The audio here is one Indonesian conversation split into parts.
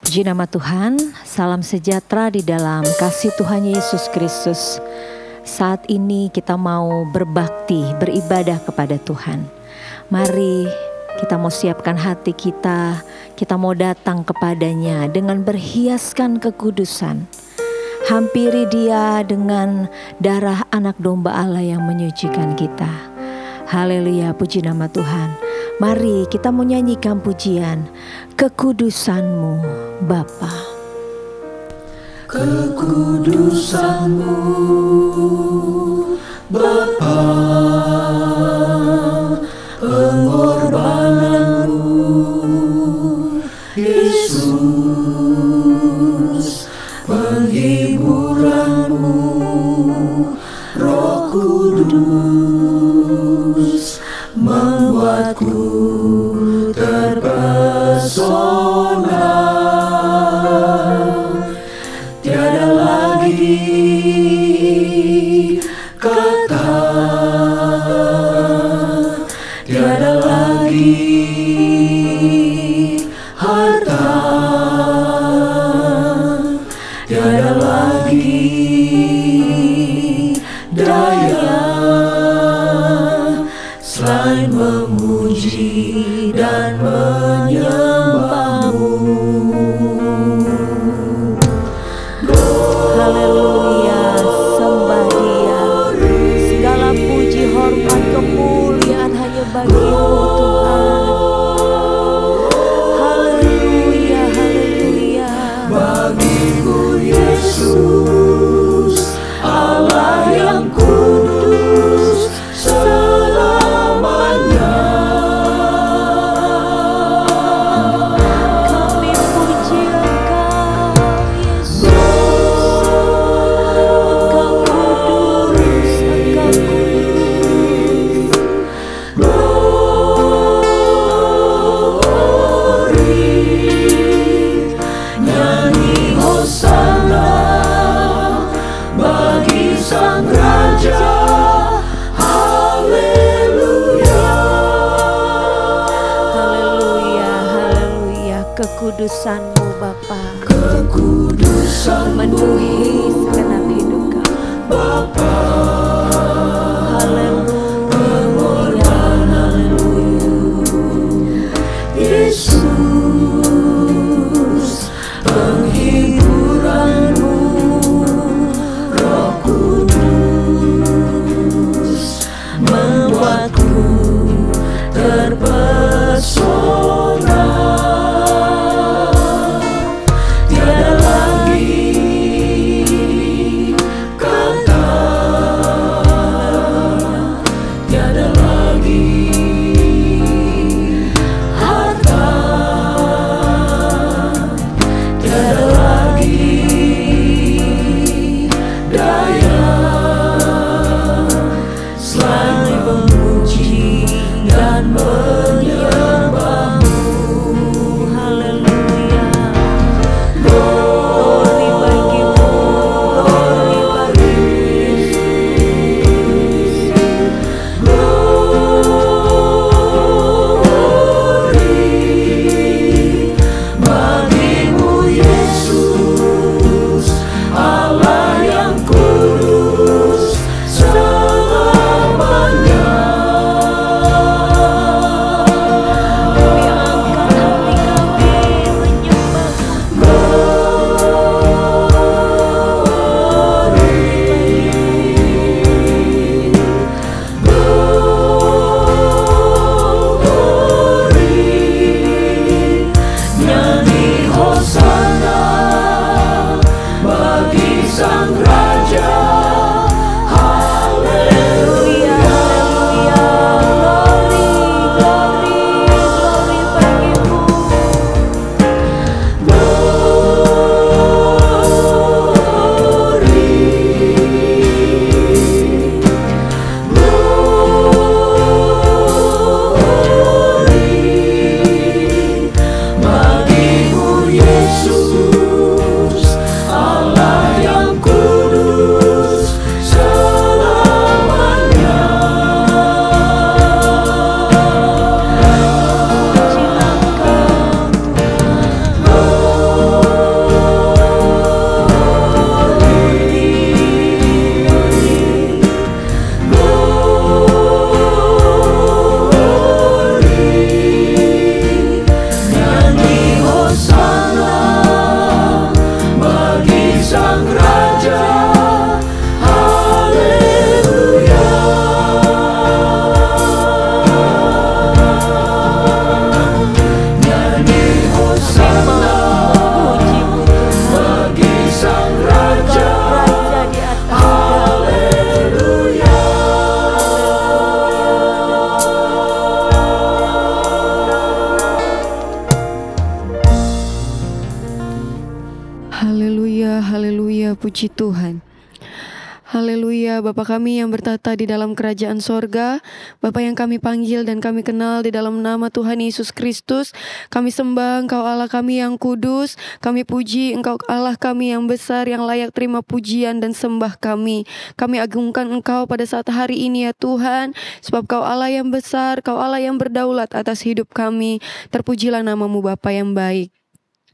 Puji nama Tuhan, salam sejahtera di dalam kasih Tuhan Yesus Kristus. Saat ini kita mau berbakti, beribadah kepada Tuhan. Mari kita mau siapkan hati kita mau datang kepadanya dengan berhiaskan kekudusan. Hampiri Dia dengan darah anak domba Allah yang menyucikan kita. Haleluya, puji nama Tuhan. Mari kita mau nyanyikan pujian kekudusan-Mu Bapa. Kekudusan-Mu Bapa, pengorbanan-Mu Yesus, penghiburan-Mu Roh Kudus, membuatku terpesona. Tiada lagi kata, tiada lagi harta, tiada lagi daya selain memuji dan menyembah-Mu. Haleluya, sembah Dia. Segala puji, hormat, kemuliaan hanya bagi-Mu Tuhan. Haleluya, haleluya. Bagi-Mu Yesus, Allah yang kudus selamanya. Kami puji Engkau Yesus. Engkau kudus, Engkau kudus. Glory, nyanyi Hosana bagi Sang Raja. Haleluya. Haleluya, haleluya. Kekudusan-Mu Bapa Kekudusan-Mu memenuhi segenap hidup kami. Bapa, Haleluya, haleluya. Yesus, penghiburan-Mu Roh Kudus, membuatku terpesona. Tiada lagi kata, Haleluya, haleluya, puji Tuhan. Haleluya, Bapa kami yang bertata di dalam kerajaan sorga, Bapa yang kami panggil dan kami kenal di dalam nama Tuhan Yesus Kristus. Kami sembah Engkau Allah kami yang kudus, kami puji Engkau Allah kami yang besar, yang layak terima pujian dan sembah kami. Kami agungkan Engkau pada saat hari ini ya Tuhan, sebab Kau Allah yang besar, Kau Allah yang berdaulat atas hidup kami. Terpujilah namamu Bapa yang baik.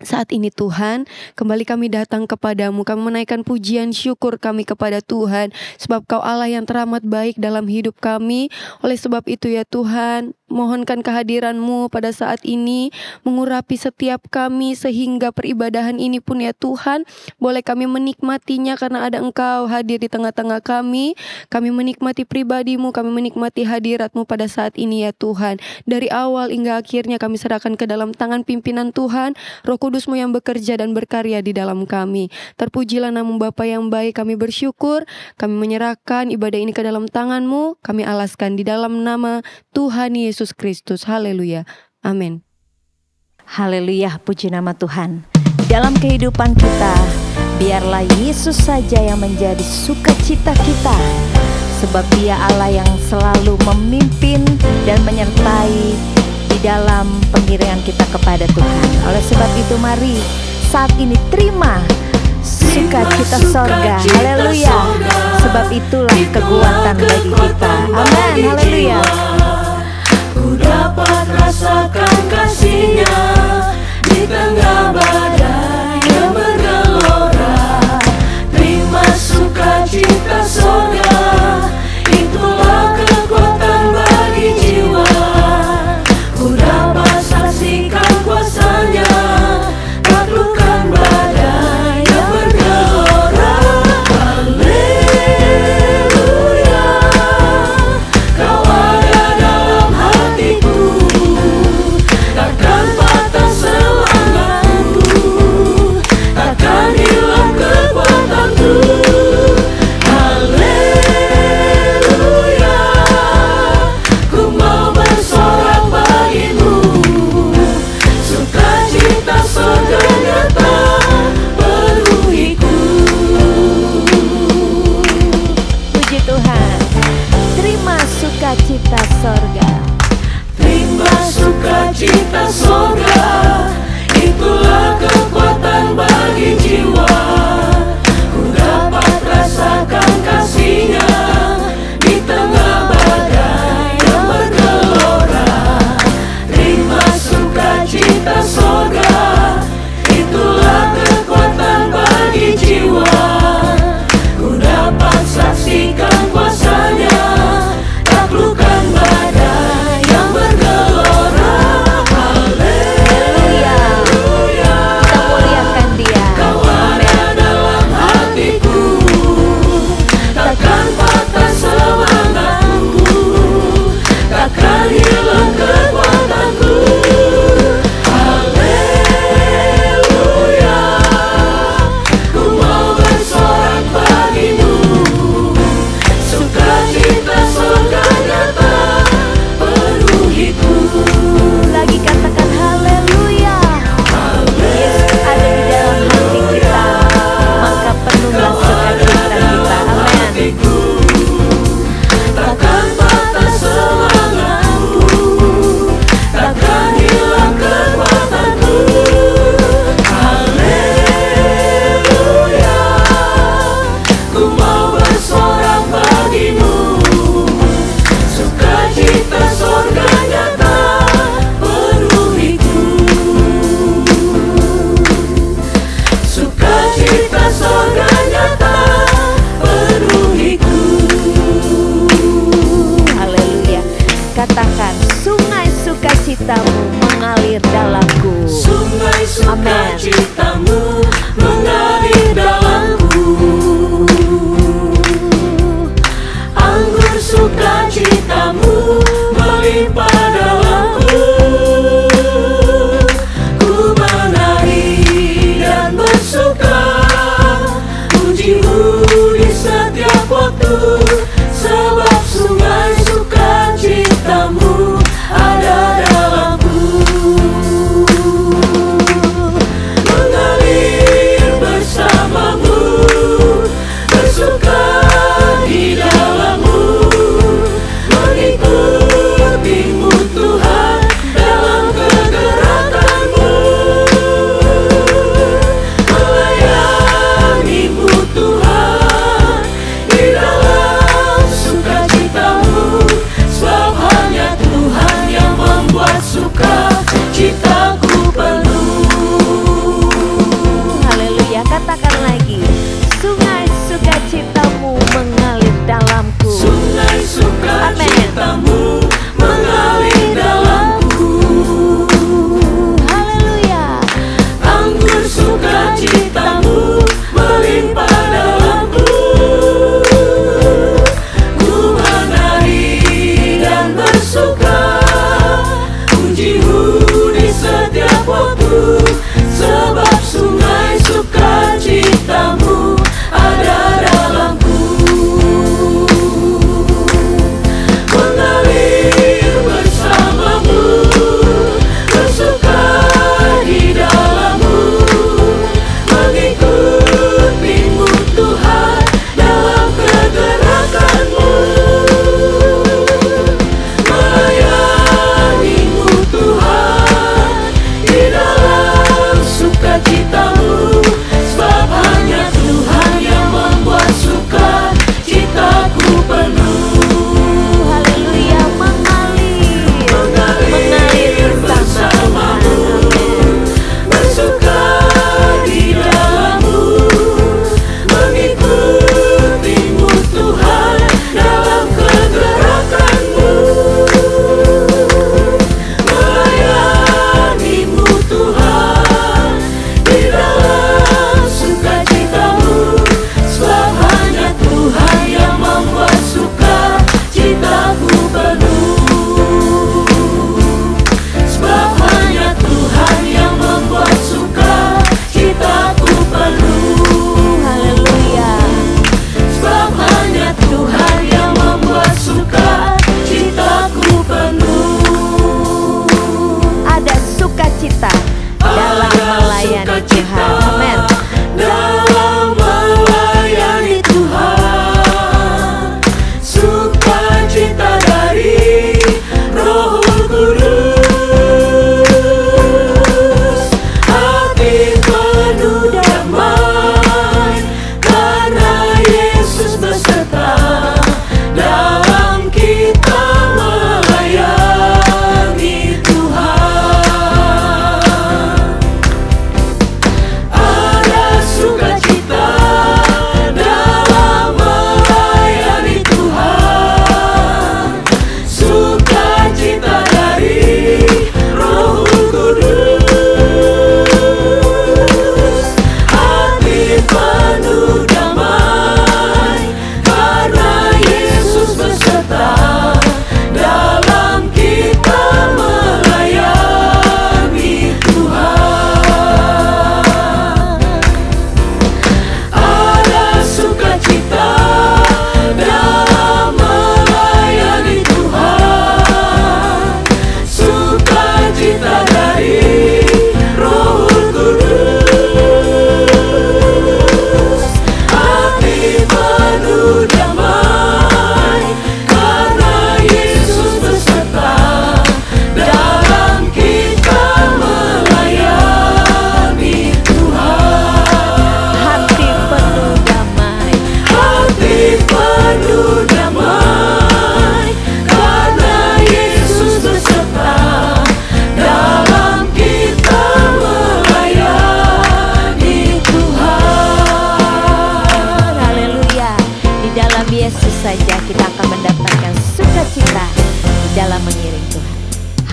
Saat ini Tuhan, kembali kami datang kepadamu, kami menaikkan pujian syukur kami kepada Tuhan, sebab Kau Allah yang teramat baik dalam hidup kami. Oleh sebab itu ya Tuhan, mohonkan kehadiran-Mu pada saat ini, mengurapi setiap kami, sehingga peribadahan ini pun ya Tuhan, boleh kami menikmatinya karena ada Engkau hadir di tengah-tengah kami. Kami menikmati pribadi-Mu, kami menikmati hadirat-Mu pada saat ini ya Tuhan. Dari awal hingga akhirnya kami serahkan ke dalam tangan pimpinan Tuhan, Roh Kudus-Mu yang bekerja dan berkarya di dalam kami. Terpujilah nama Bapa yang baik, kami bersyukur, kami menyerahkan ibadah ini ke dalam tangan-Mu, kami alaskan di dalam nama Tuhan Yesus Kristus. Haleluya. Amin. Haleluya, puji nama Tuhan. Di dalam kehidupan kita, biarlah Yesus saja yang menjadi sukacita kita, sebab Dia Allah yang selalu memimpin dan menyertai di dalam pengiringan kita kepada Tuhan. Oleh sebab itu mari saat ini terima sukacita sorga. Haleluya. Sebab itulah kekuatan bagi kita. Amin. Haleluya. Ku dapat rasakan kasih-Nya di tengah badai yang bergelora. Terima sukacita sorga, itulah kekuatan bagi jiwa. Ku dapat saksikan kuasa-Nya, taklukkan badai yang bergelora. Haleluya, Kau ada dalam hatiku, takkan patah semangatku.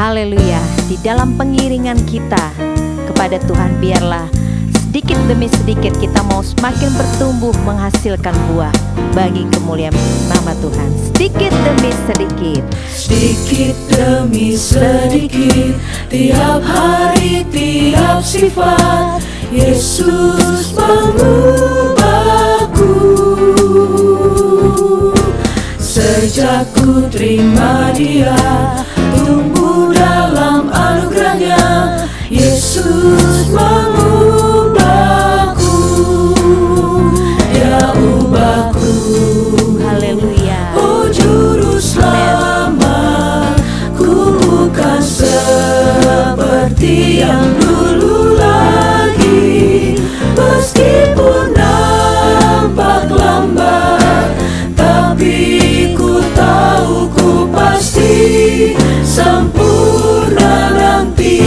Haleluya. Di dalam pengiringan kita kepada Tuhan, biarlah sedikit demi sedikit kita mau semakin bertumbuh menghasilkan buah bagi kemuliaan nama Tuhan. Sedikit demi sedikit, sedikit demi sedikit, tiap hari, tiap sifat, Yesus mengubahku. Sejak ku terima Dia, tumbuh dalam anugerahnya, Yesus mengubahku. Dia ubahku. haleluya. Oh juru selamat, ku bukan seperti yang dulu lagi. Meskipun nampak lambat, tapi ku tahu ku pasti sempurna nanti.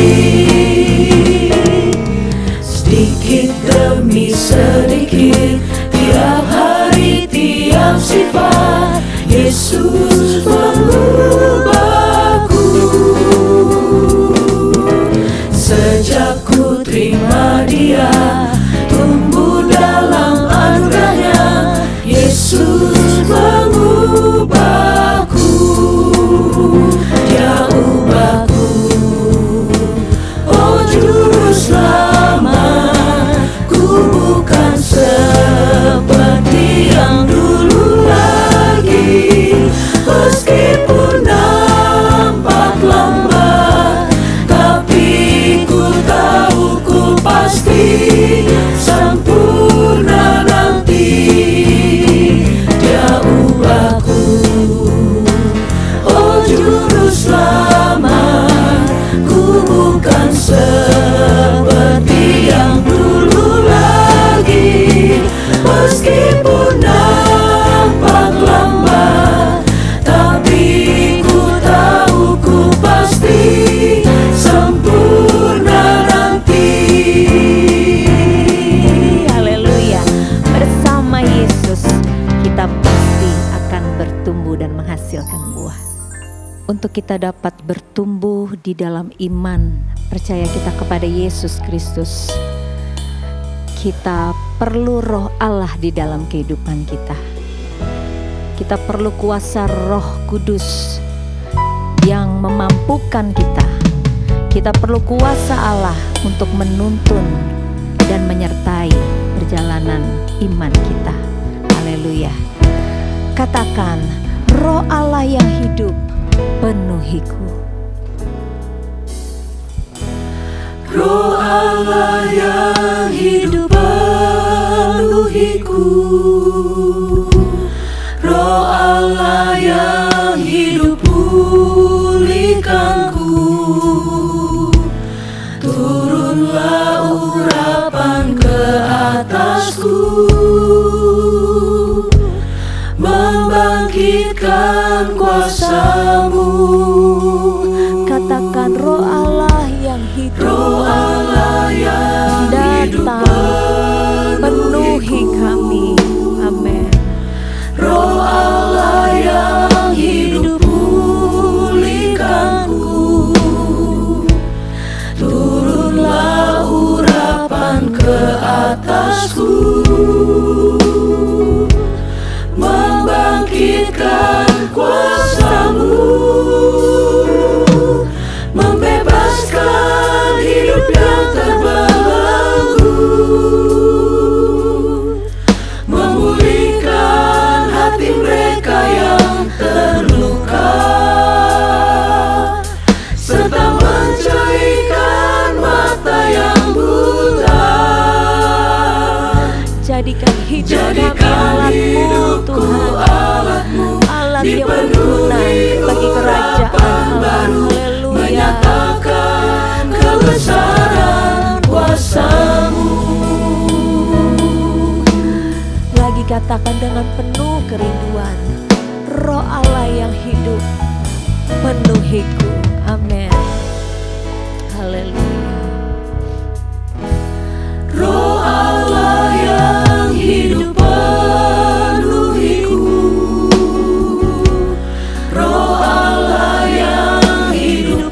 Sedikit demi sedikit, tiap hari, tiap sifat, Yesus mengubahku. Sejak ku terima Dia, tumbuh dalam anugerahnya, Yesus mengubahku. Dia ubahku. Oh juru selamat, ku bukan seperti yang dulu lagi. Meskipun nampak lambat, tapi ku tahu ku pasti sempurna nanti. Dia ubahku. Oh juru selamat, ku bukan seperti yang dulu lagi. Meskipun nampak lambat, tapi ku tahu ku pasti sempurna nanti. Haleluya. Bersama Yesus kita pasti akan bertumbuh dan menghasilkan buah. Untuk kita dapat bertumbuh di dalam iman, percaya kita kepada Yesus Kristus, kita perlu roh Allah di dalam kehidupan kita. Kita perlu kuasa Roh Kudus yang memampukan kita. Kita perlu kuasa Allah untuk menuntun dan menyertai perjalanan iman kita. Haleluya. Katakan, Roh Allah yang hidup penuhiku. Roh Allah yang hidup penuhiku. Roh Allah yang hidup pulihkanku. Turunlah urapan ke atasku, membangkitkan kuasa-Mu. Katakan, Roh Allah yang hidup, Roh Allah yang hidup datang penuhi kami. Amin. Roh Allah yang hidup pulihkanku. Turunlah urapan ke atasku, membangkitkan kuasa-Mu, membebaskan hidup yang terbelenggu, memulihkan hati mereka yang terluka, serta mencerahkan mata yang buta. Jadikan hidup kami Jadikan alat-Mu, hidupku Tuhan, alat-Mu, alat yang berguna bagi kerajaan Allah. Haleluya. menyatakan kebesaran kuasa-Mu. Lagi katakan dengan penuh kerinduan, Roh Allah yang hidup penuhiku. Amin. Haleluya. Roh Allah yang hidup penuhiku. Roh Allah yang hidup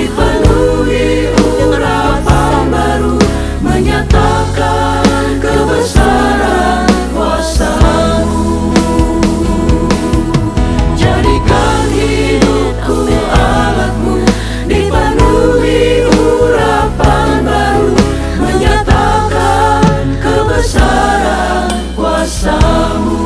dipenuhi urapan baru, menyatakan kebesaran kuasa-Mu. Jadikan hidupku alat-Mu, dipenuhi urapan baru, menyatakan kebesaran kuasa-Mu.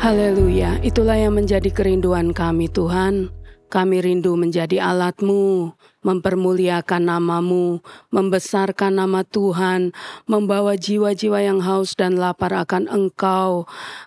Haleluya, itulah yang menjadi kerinduan kami Tuhan. Kami rindu menjadi alat-Mu, mempermuliakan nama-Mu, membesarkan nama Tuhan, membawa jiwa-jiwa yang haus dan lapar akan Engkau,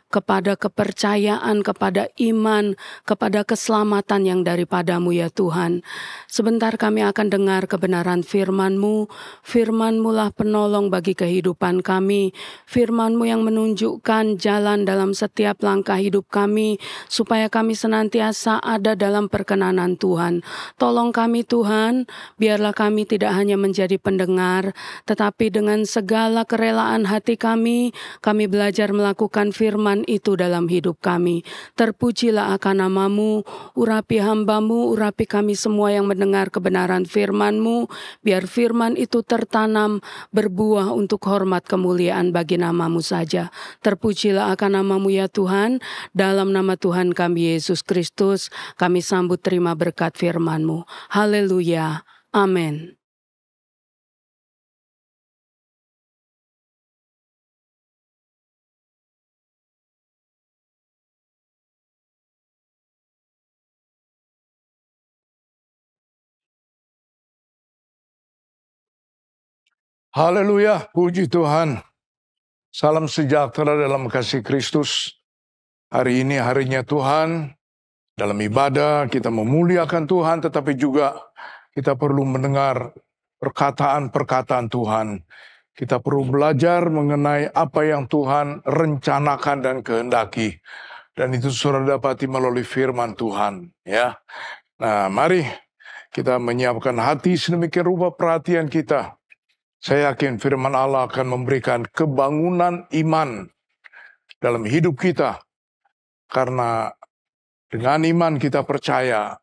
kepada kepercayaan, kepada iman, kepada keselamatan yang daripada-Mu ya Tuhan. Sebentar kami akan dengar kebenaran firman-Mu. Firman-Mu lah penolong bagi kehidupan kami. Firman-Mu yang menunjukkan jalan dalam setiap langkah hidup kami, supaya kami senantiasa ada dalam perkenanan Tuhan. Tolong kami Tuhan, biarlah kami tidak hanya menjadi pendengar, tetapi dengan segala kerelaan hati kami belajar melakukan firman itu dalam hidup kami. Terpujilah akan nama-Mu, urapi hamba-Mu, urapi kami semua yang mendengar kebenaran firman-Mu, biar firman itu tertanam, berbuah untuk hormat kemuliaan bagi nama-Mu saja. Terpujilah akan nama-Mu ya Tuhan, dalam nama Tuhan kami Yesus Kristus, kami sambut terima berkat firman-Mu. Haleluya, amin. Haleluya, puji Tuhan. Salam sejahtera dalam kasih Kristus. Hari ini harinya Tuhan. Dalam ibadah kita memuliakan Tuhan, tetapi juga kita perlu mendengar perkataan-perkataan Tuhan. Kita perlu belajar mengenai apa yang Tuhan rencanakan dan kehendaki. Dan itu saudara dapati melalui firman Tuhan. Ya. Nah, mari kita menyiapkan hati sedemikian rupa perhatian kita. Saya yakin firman Allah akan memberikan kebangunan iman dalam hidup kita. Karena dengan iman kita percaya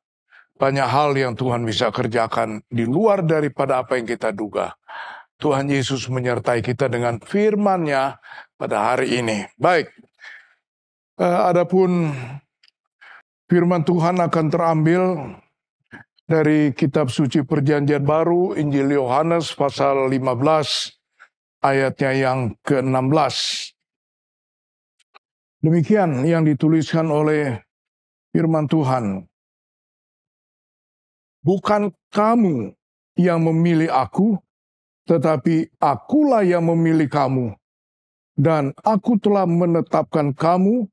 banyak hal yang Tuhan bisa kerjakan di luar daripada apa yang kita duga. Tuhan Yesus menyertai kita dengan firman-Nya pada hari ini. Baik, adapun firman Tuhan akan terambil dari kitab suci perjanjian baru, Injil Yohanes pasal 15, ayatnya yang ke-16. Demikian yang dituliskan oleh firman Tuhan. Bukan kamu yang memilih aku, tetapi akulah yang memilih kamu. Dan aku telah menetapkan kamu,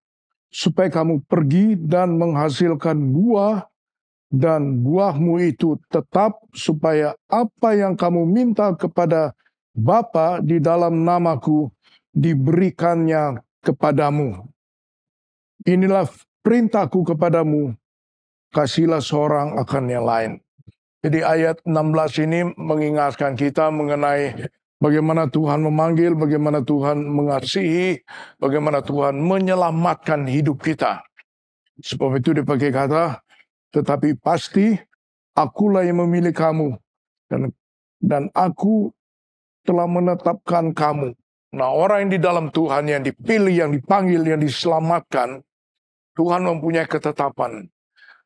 supaya kamu pergi dan menghasilkan buah, dan buahmu itu tetap, supaya apa yang kamu minta kepada Bapa di dalam namaku diberikannya kepadamu. Inilah perintahku kepadamu, kasihlah seorang akan yang lain. Jadi ayat 16 ini mengingatkan kita mengenai bagaimana Tuhan memanggil, bagaimana Tuhan mengasihi, bagaimana Tuhan menyelamatkan hidup kita. Sebab itu dipakai kata, tetapi pasti akulah yang memilih kamu, dan aku telah menetapkan kamu. Nah, orang yang di dalam Tuhan, yang dipilih, yang dipanggil, yang diselamatkan, Tuhan mempunyai ketetapan.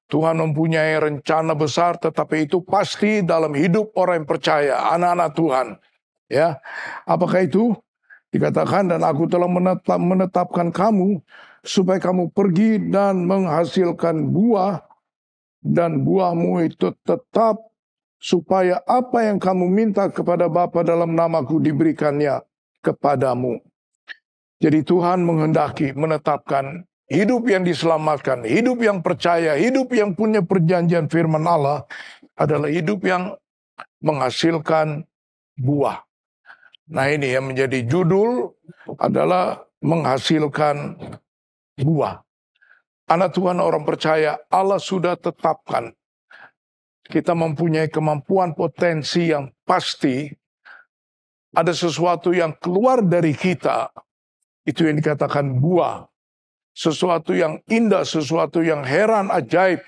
Tuhan mempunyai rencana besar, tetapi itu pasti dalam hidup orang yang percaya, anak-anak Tuhan. Ya, apakah itu? Dikatakan, dan aku telah menetapkan kamu, supaya kamu pergi dan menghasilkan buah, dan buahmu itu tetap, supaya apa yang kamu minta kepada Bapa dalam namaku diberikannya kepadamu. Jadi Tuhan menghendaki menetapkan hidup yang diselamatkan, hidup yang percaya, hidup yang punya perjanjian firman Allah adalah hidup yang menghasilkan buah. Nah, ini yang menjadi judul adalah menghasilkan buah. Anak Tuhan orang percaya, Allah sudah tetapkan kita mempunyai kemampuan potensi yang pasti, ada sesuatu yang keluar dari kita, itu yang dikatakan buah. Sesuatu yang indah, sesuatu yang heran, ajaib.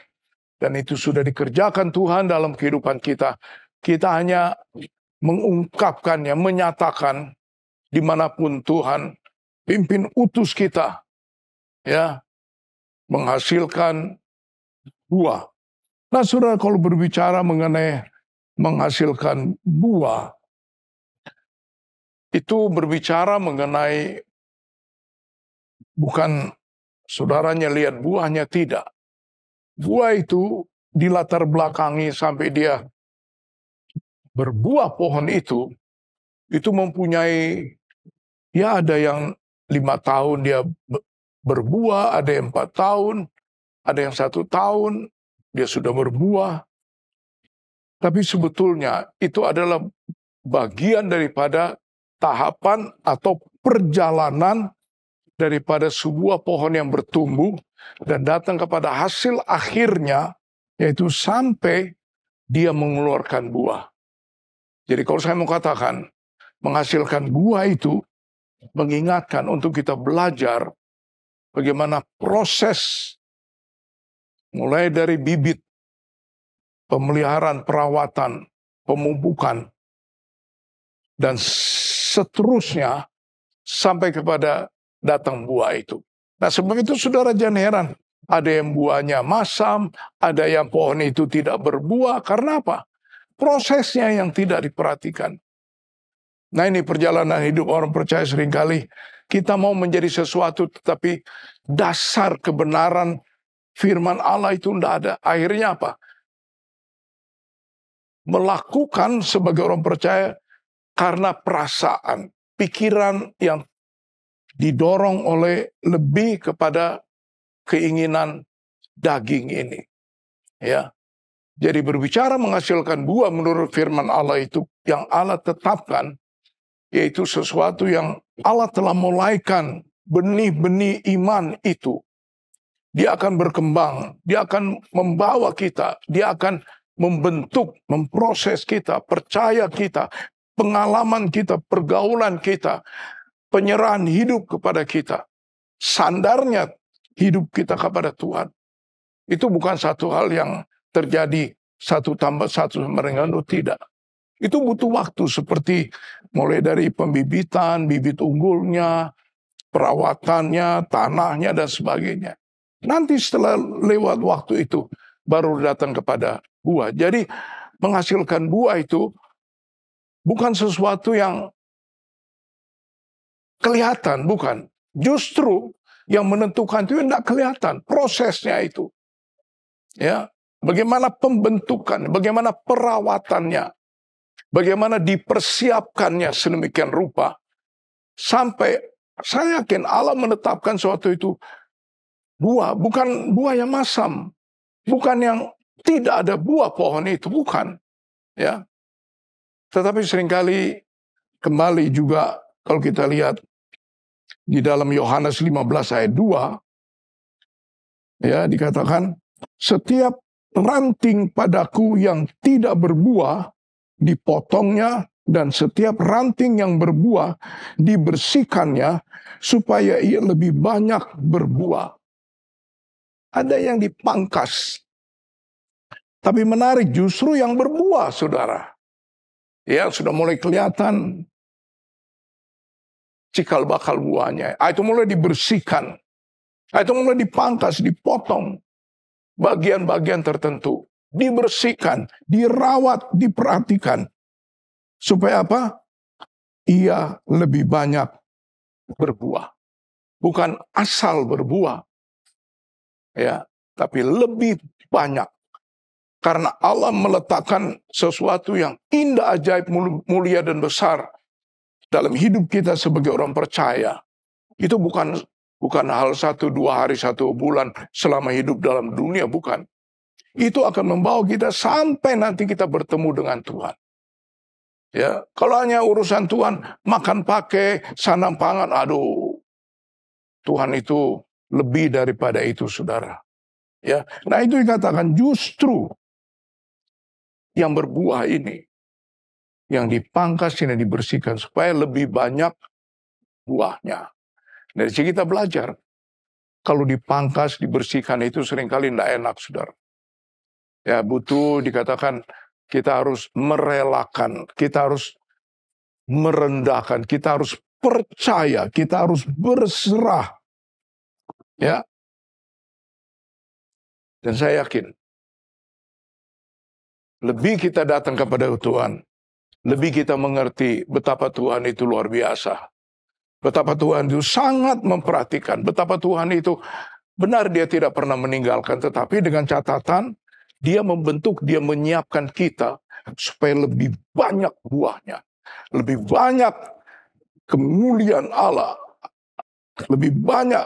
Dan itu sudah dikerjakan Tuhan dalam kehidupan kita. Kita hanya mengungkapkannya, menyatakan dimanapun Tuhan pimpin utus kita, ya, menghasilkan buah. Nah, saudara, kalau berbicara mengenai menghasilkan buah, itu berbicara mengenai bukan saudaranya lihat buahnya, tidak. Buah itu dilatar belakangi sampai dia berbuah pohon itu mempunyai, ya ada yang 5 tahun dia berbuah, ada yang 4 tahun, ada yang 1 tahun, dia sudah berbuah. Tapi sebetulnya itu adalah bagian daripada tahapan atau perjalanan daripada sebuah pohon yang bertumbuh dan datang kepada hasil akhirnya, yaitu sampai dia mengeluarkan buah. Jadi kalau saya mau katakan, menghasilkan buah itu mengingatkan untuk kita belajar bagaimana proses mulai dari bibit, pemeliharaan, perawatan, pemupukan, dan seterusnya sampai kepada datang buah itu. Nah, sebab itu saudara jangan heran, ada yang buahnya masam, ada yang pohon itu tidak berbuah. Karena apa? Prosesnya yang tidak diperhatikan. Nah, ini perjalanan hidup orang percaya seringkali kita mau menjadi sesuatu tetapi dasar kebenaran firman Allah itu tidak ada. Akhirnya apa? Melakukan sebagai orang percaya karena perasaan, pikiran yang didorong oleh lebih kepada keinginan daging ini. Ya. Jadi berbicara menghasilkan buah menurut firman Allah itu yang Allah tetapkan, yaitu sesuatu yang Allah telah mulaikan, benih-benih iman itu. Dia akan berkembang, dia akan membawa kita, dia akan membentuk, memproses kita, percaya kita, pengalaman kita, pergaulan kita, penyerahan hidup kepada kita, sandarnya hidup kita kepada Tuhan. Itu bukan satu hal yang terjadi 1 tambah 1 sama dengan 2, tidak. Itu butuh waktu seperti mulai dari pembibitan, bibit unggulnya, perawatannya, tanahnya, dan sebagainya. Nanti setelah lewat waktu itu, baru datang kepada buah. Jadi menghasilkan buah itu bukan sesuatu yang kelihatan, bukan. Justru yang menentukan itu tidak kelihatan, prosesnya itu. Ya, bagaimana pembentukan, bagaimana perawatannya, bagaimana dipersiapkannya sedemikian rupa, sampai saya yakin Allah menetapkan sesuatu itu buah, bukan buah yang masam, bukan yang tidak ada buah pohon itu, bukan. Ya, tetapi seringkali kembali juga kalau kita lihat di dalam Yohanes 15 ayat 2, ya dikatakan, setiap ranting padaku yang tidak berbuah dipotongnya, dan setiap ranting yang berbuah dibersihkannya supaya ia lebih banyak berbuah. Ada yang dipangkas. Tapi menarik justru yang berbuah, saudara. Ya, sudah mulai kelihatan cikal bakal buahnya. Itu mulai dibersihkan. Itu mulai dipangkas, dipotong. Bagian-bagian tertentu. Dibersihkan, dirawat, diperhatikan. Supaya apa? Ia lebih banyak berbuah. Bukan asal berbuah. Ya, tapi lebih banyak. Karena Allah meletakkan sesuatu yang indah, ajaib, mulia, dan besar dalam hidup kita sebagai orang percaya. Itu bukan hal 1-2 hari, 1 bulan selama hidup dalam dunia, bukan. Itu akan membawa kita sampai nanti kita bertemu dengan Tuhan. Ya, kalau hanya urusan Tuhan, makan pakai, sanam pangan, aduh. Tuhan itu lebih daripada itu, saudara. Ya, nah itu dikatakan justru yang berbuah ini, yang dipangkas ini dibersihkan supaya lebih banyak buahnya. Dari sini kita belajar, kalau dipangkas, dibersihkan itu seringkali tidak enak, saudara. Ya, butuh dikatakan kita harus merelakan, kita harus merendahkan, kita harus percaya, kita harus berserah. Ya. Dan saya yakin, lebih kita datang kepada Tuhan, lebih kita mengerti betapa Tuhan itu luar biasa. Betapa Tuhan itu sangat memperhatikan. Betapa Tuhan itu benar dia tidak pernah meninggalkan. Tetapi dengan catatan dia membentuk, dia menyiapkan kita supaya lebih banyak buahnya. Lebih banyak kemuliaan Allah. Lebih banyak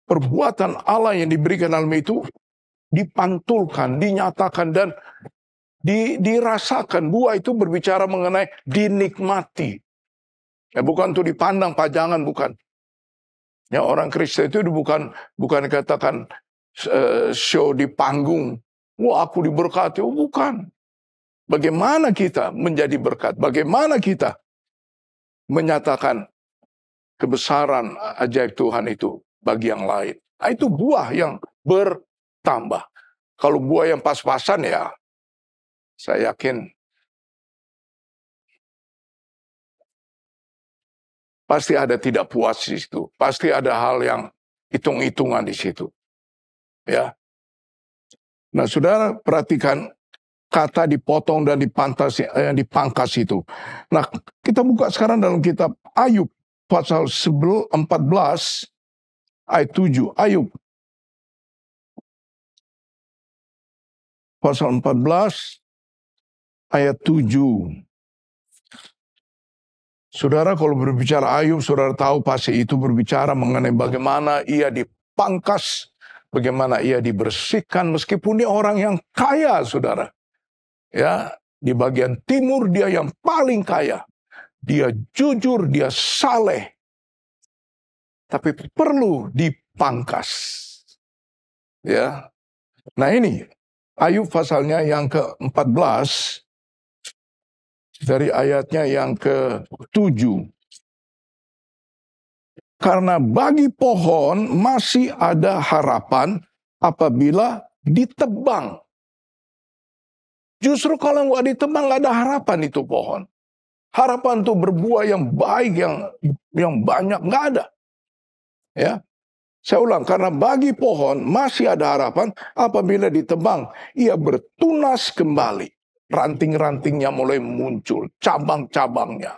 perbuatan Allah yang diberikan dalam itu dipantulkan, dinyatakan dan dirasakan. Buah itu berbicara mengenai dinikmati. Ya, bukan untuk dipandang pajangan, bukan. Ya, orang Kristen itu bukan katakan show di panggung. Wah, aku diberkati. Oh, bukan. Bagaimana kita menjadi berkat? Bagaimana kita menyatakan kebesaran ajaib Tuhan itu bagi yang lain? Nah, itu buah yang bertambah. Kalau buah yang pas-pasan ya, saya yakin pasti ada tidak puas di situ. Pasti ada hal yang hitung-hitungan di situ. Ya. Nah, saudara perhatikan kata dipotong dan dipangkas itu. Nah, kita buka sekarang dalam kitab Ayub pasal 14 ayat 7. Ayub pasal 14 ayat 7. Saudara kalau berbicara Ayub, saudara tahu pasti itu berbicara mengenai bagaimana ia dipangkas, bagaimana ia dibersihkan meskipun dia orang yang kaya, saudara. Ya, di bagian timur dia yang paling kaya. Dia jujur, dia saleh. Tapi perlu dipangkas. Ya. Nah ini Ayub pasalnya yang ke-14 dari ayatnya yang ke-7. Karena bagi pohon masih ada harapan apabila ditebang. Justru kalau nggak ditebang nggak ada harapan itu pohon. Harapan untuk berbuah yang baik, yang banyak nggak ada. Ya, saya ulang, karena bagi pohon masih ada harapan apabila ditebang, ia bertunas kembali. Ranting-rantingnya mulai muncul, cabang-cabangnya.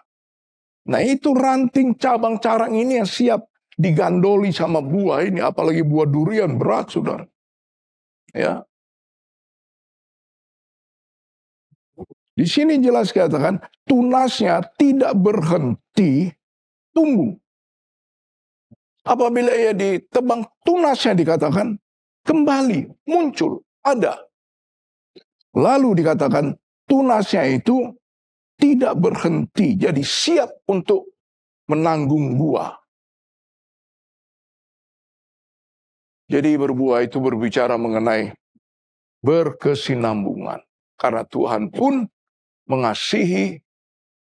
Nah itu ranting cabang-carang ini yang siap digandoli sama buah ini, apalagi buah durian berat, saudara. Ya. Di sini jelas katakan tunasnya tidak berhenti tumbuh. Apabila ia ditebang, tunasnya dikatakan kembali muncul, ada. Lalu dikatakan tunasnya itu tidak berhenti, jadi siap untuk menanggung buah. Jadi berbuah itu berbicara mengenai berkesinambungan. Karena Tuhan pun mengasihi,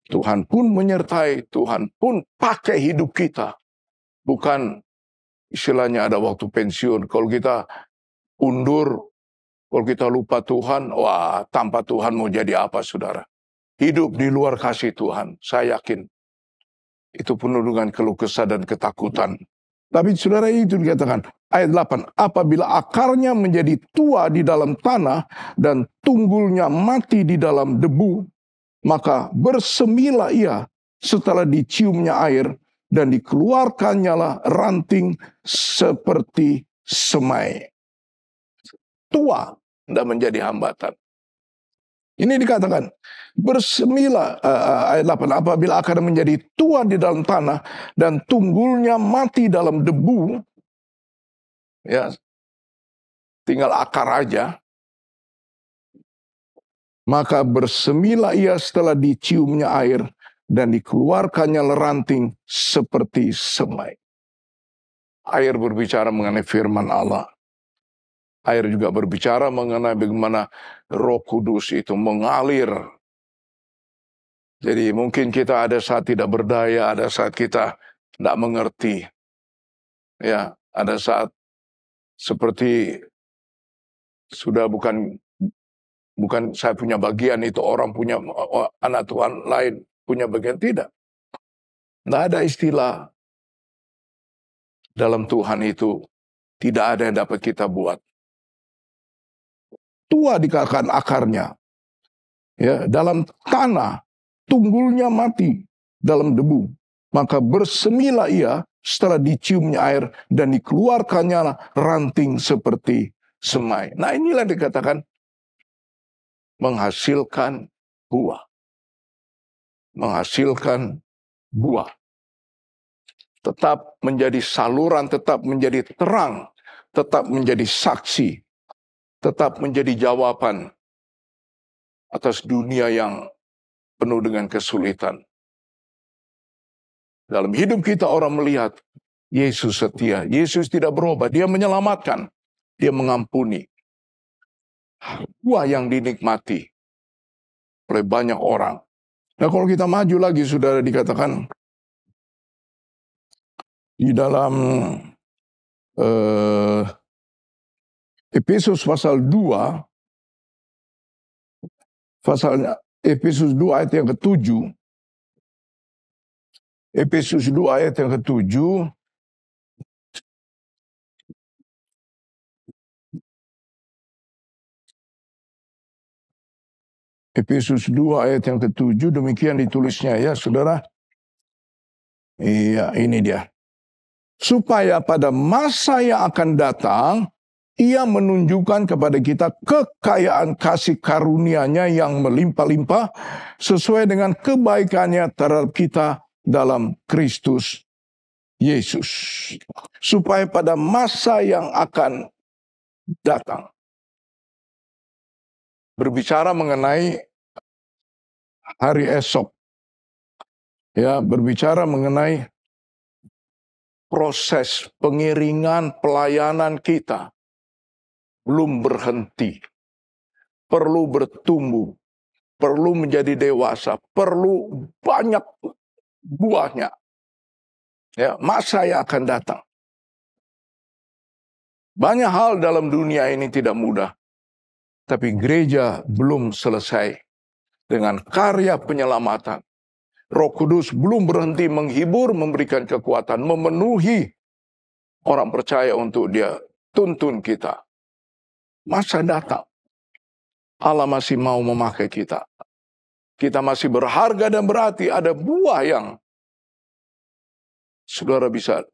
Tuhan pun menyertai, Tuhan pun pakai hidup kita. Bukan istilahnya ada waktu pensiun. Kalau kita undur, kalau kita lupa Tuhan, wah tanpa Tuhan mau jadi apa, saudara? Hidup di luar kasih Tuhan, saya yakin itu penuh dengan keluh kesah dan ketakutan. Tapi saudara itu dikatakan, ayat 8, apabila akarnya menjadi tua di dalam tanah dan tunggulnya mati di dalam debu, maka bersemilah ia setelah diciumnya air dan dikeluarkannyalah ranting seperti semai. Tua tidak menjadi hambatan. Ini dikatakan, bersemilah, ayat 8, apabila akar menjadi tua di dalam tanah dan tunggulnya mati dalam debu, ya, tinggal akar aja, maka bersemilah ia setelah diciumnya air dan dikeluarkannya ranting seperti semai. Air berbicara mengenai firman Allah. Air juga berbicara mengenai bagaimana Roh Kudus itu mengalir. Jadi mungkin kita ada saat tidak berdaya, ada saat kita tidak mengerti. Ya, ada saat seperti sudah bukan saya punya bagian, itu orang punya, anak Tuhan lain punya bagian, tidak. Tidak ada istilah dalam Tuhan itu, tidak ada yang dapat kita buat. Tua dikatakan akarnya, ya, dalam tanah, tunggulnya mati dalam debu. Maka bersemilah ia setelah diciumnya air dan dikeluarkannya ranting seperti semai. Nah, inilah dikatakan menghasilkan buah. Menghasilkan buah. Tetap menjadi saluran, tetap menjadi terang, tetap menjadi saksi, tetap menjadi jawaban atas dunia yang penuh dengan kesulitan. Dalam hidup kita orang melihat Yesus setia, Yesus tidak berubah, dia menyelamatkan, dia mengampuni. Buah yang dinikmati oleh banyak orang. Nah, kalau kita maju lagi, saudara, dikatakan di dalam Efesus pasal 2, Efesus 2 ayat yang ke-7. Efesus 2 ayat yang ke-7. Efesus 2 ayat yang ke-7, demikian ditulisnya ya, saudara. Iya, ini dia. Supaya pada masa yang akan datang, ia menunjukkan kepada kita kekayaan kasih karunia-Nya yang melimpah-limpah sesuai dengan kebaikannya terhadap kita dalam Kristus Yesus. Supaya pada masa yang akan datang. Berbicara mengenai hari esok. Ya, berbicara mengenai proses pengiringan pelayanan kita. Belum berhenti. Perlu bertumbuh. Perlu menjadi dewasa. Perlu banyak buahnya. Ya, masa yang akan datang. Banyak hal dalam dunia ini tidak mudah. Tapi gereja belum selesai dengan karya penyelamatan. Roh Kudus belum berhenti menghibur, memberikan kekuatan, memenuhi orang percaya untuk dia tuntun kita. Masa datang. Allah masih mau memakai kita. Kita masih berharga dan berarti, ada buah yang saudara bisa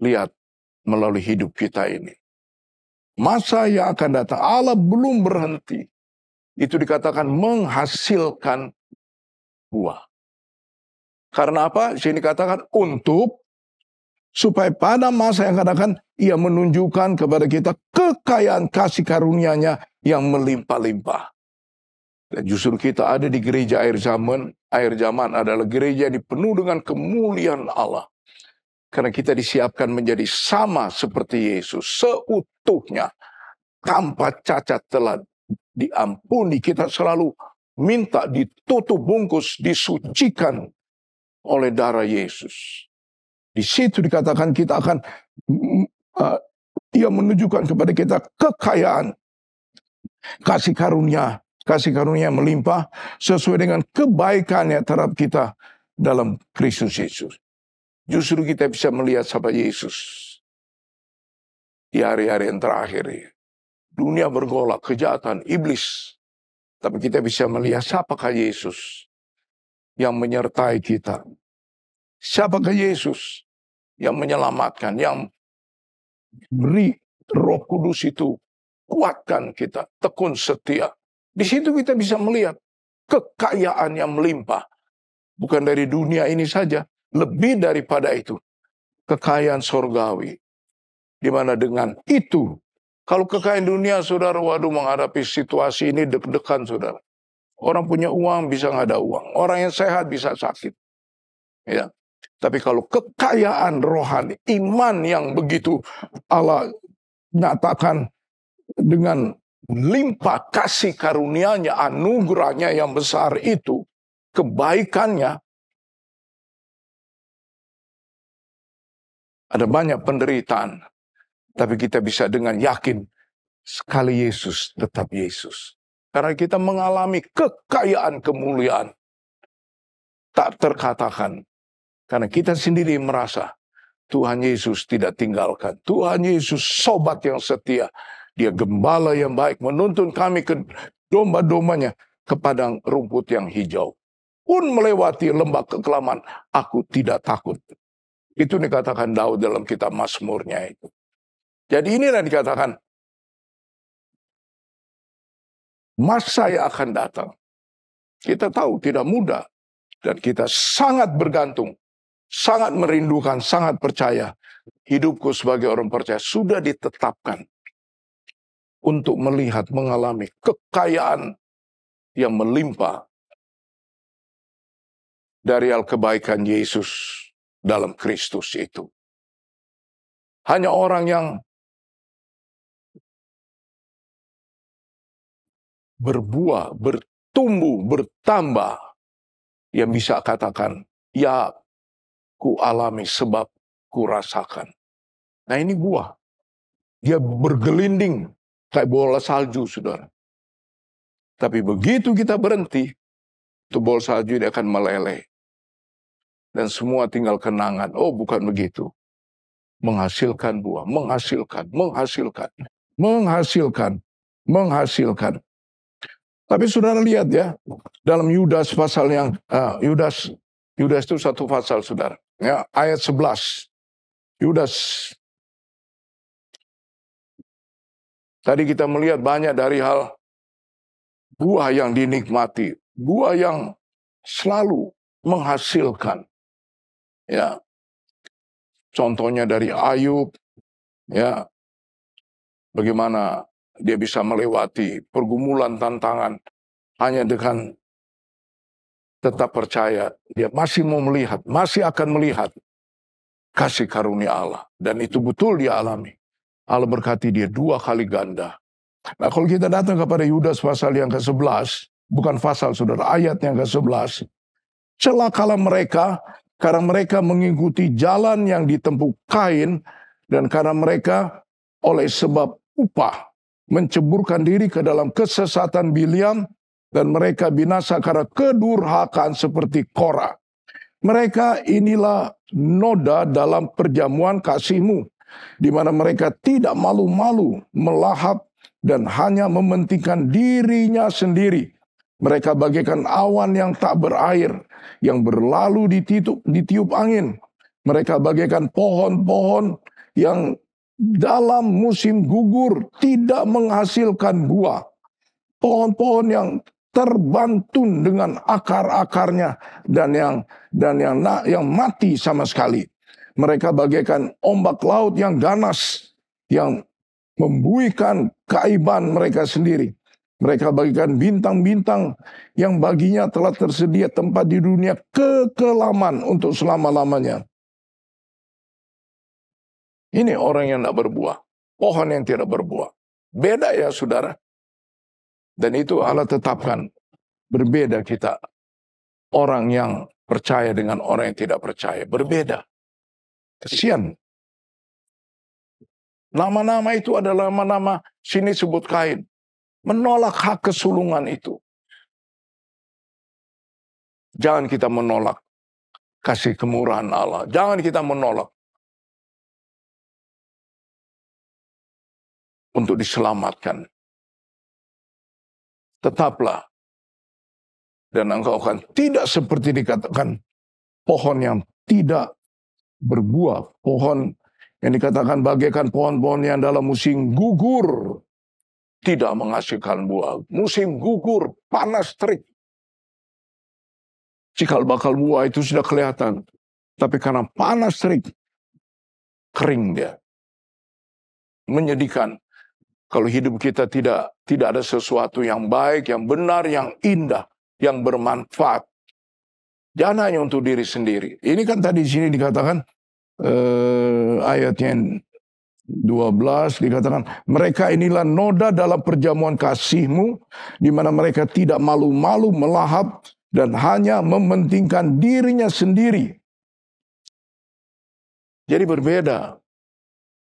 lihat melalui hidup kita ini. Masa yang akan datang, Allah belum berhenti. Itu dikatakan menghasilkan buah. Karena apa? Sini dikatakan untuk, supaya pada masa yang akan datang, ia menunjukkan kepada kita kekayaan kasih karunia-Nya yang melimpah-limpah. Dan justru kita ada di gereja akhir zaman. Akhir zaman adalah gereja yang dipenuh dengan kemuliaan Allah. Karena kita disiapkan menjadi sama seperti Yesus. Seutuhnya. Tanpa cacat telah diampuni. Kita selalu minta ditutup bungkus, disucikan oleh darah Yesus. Di situ dikatakan kita akan, ia menunjukkan kepada kita kekayaan kasih karunia melimpah sesuai dengan kebaikannya terhadap kita dalam Kristus Yesus. Justru kita bisa melihat sahabat Yesus di hari-hari yang terakhir. Dunia bergolak, kejahatan, iblis. Tapi kita bisa melihat siapakah Yesus yang menyertai kita. Siapakah Yesus yang menyelamatkan, yang beri Roh Kudus itu kuatkan kita, tekun setia. Di situ kita bisa melihat kekayaan yang melimpah. Bukan dari dunia ini saja, lebih daripada itu. Kekayaan sorgawi. Di mana dengan itu, kalau kekayaan dunia, saudara, waduh, menghadapi situasi ini deg-degan, saudara. Orang punya uang bisa nggak ada uang. Orang yang sehat bisa sakit. Ya. Tapi kalau kekayaan rohani, iman yang begitu Allah nyatakan dengan limpah kasih karunia-Nya, anugerahnya yang besar itu, kebaikannya, ada banyak penderitaan. Tapi kita bisa dengan yakin, sekali Yesus, tetap Yesus. Karena kita mengalami kekayaan kemuliaan. Tak terkatakan. Karena kita sendiri merasa, Tuhan Yesus tidak tinggalkan. Tuhan Yesus sobat yang setia. Dia gembala yang baik, menuntun kami ke domba-dombanya ke padang rumput yang hijau. Pun melewati lembah kekelaman, aku tidak takut. Itu dikatakan Daud dalam kitab Mazmurnya itu. Jadi inilah dikatakan, masa yang akan datang. Kita tahu tidak mudah. Dan kita sangat bergantung, sangat merindukan, sangat percaya. Hidupku sebagai orang percaya sudah ditetapkan untuk melihat, mengalami kekayaan yang melimpah dari hal kebaikan Yesus dalam Kristus itu. Hanya orang yang berbuah, bertumbuh, bertambah, yang bisa katakan, ya ku alami sebab ku rasakan. Nah ini buah. Dia bergelinding kayak bola salju, saudara. Tapi begitu kita berhenti, itu bola salju dia akan meleleh. Dan semua tinggal kenangan. Oh bukan begitu. Menghasilkan buah, menghasilkan. Tapi saudara lihat ya, dalam Yudas pasal yang, Yudas itu satu pasal saudara. Ya, ayat 11. Yudas. Tadi kita melihat banyak dari hal buah yang dinikmati, buah yang selalu menghasilkan. Ya, contohnya dari Ayub, ya, bagaimana dia bisa melewati pergumulan tantangan hanya dengan tetap percaya. Dia masih mau melihat, masih akan melihat kasih karunia Allah. Dan itu betul dia alami. Allah berkati dia 2 kali ganda. Nah kalau kita datang kepada Yudas pasal yang ke-11, bukan pasal saudara, ayat yang ke-11. Celakalah mereka, karena mereka mengikuti jalan yang ditempuh Kain, dan karena mereka oleh sebab upah menceburkan diri ke dalam kesesatan Bileam, dan mereka binasa karena kedurhakaan seperti Korah. Mereka inilah noda dalam perjamuan kasih-Mu, di mana mereka tidak malu-malu melahap dan hanya mementingkan dirinya sendiri. Mereka bagaikan awan yang tak berair, yang berlalu ditiup angin. Mereka bagaikan pohon-pohon yang dalam musim gugur tidak menghasilkan buah. Pohon-pohon yang terbantun dengan akar-akarnya dan yang mati sama sekali. Mereka bagaikan ombak laut yang ganas, yang membuihkan keaiban mereka sendiri. Mereka bagaikan bintang-bintang yang baginya telah tersedia tempat di dunia kekelaman untuk selama-lamanya. Ini orang yang tidak berbuah, pohon yang tidak berbuah. Beda ya saudara. Dan itu Allah tetapkan, berbeda kita. Orang yang percaya dengan orang yang tidak percaya, berbeda. Kesian. Nama-nama itu adalah nama-nama, sini sebut Kain. Menolak hak kesulungan itu. Jangan kita menolak kasih kemurahan Allah. Jangan kita menolak untuk diselamatkan. Tetaplah. Dan engkau akan tidak seperti dikatakan pohon yang tidak berbuah. Pohon yang dikatakan bagaikan pohon-pohon yang dalam musim gugur tidak menghasilkan buah. Musim gugur, panas terik. Cikal bakal buah itu sudah kelihatan. Tapi karena panas terik, kering dia. Menyedihkan. Kalau hidup kita tidak ada sesuatu yang baik, yang benar, yang indah, yang bermanfaat. Jangan hanya untuk diri sendiri. Ini kan tadi di sini dikatakan ayatnya 12 dikatakan, mereka inilah noda dalam perjamuan kasih-Mu, di mana mereka tidak malu-malu melahap dan hanya mementingkan dirinya sendiri. Jadi berbeda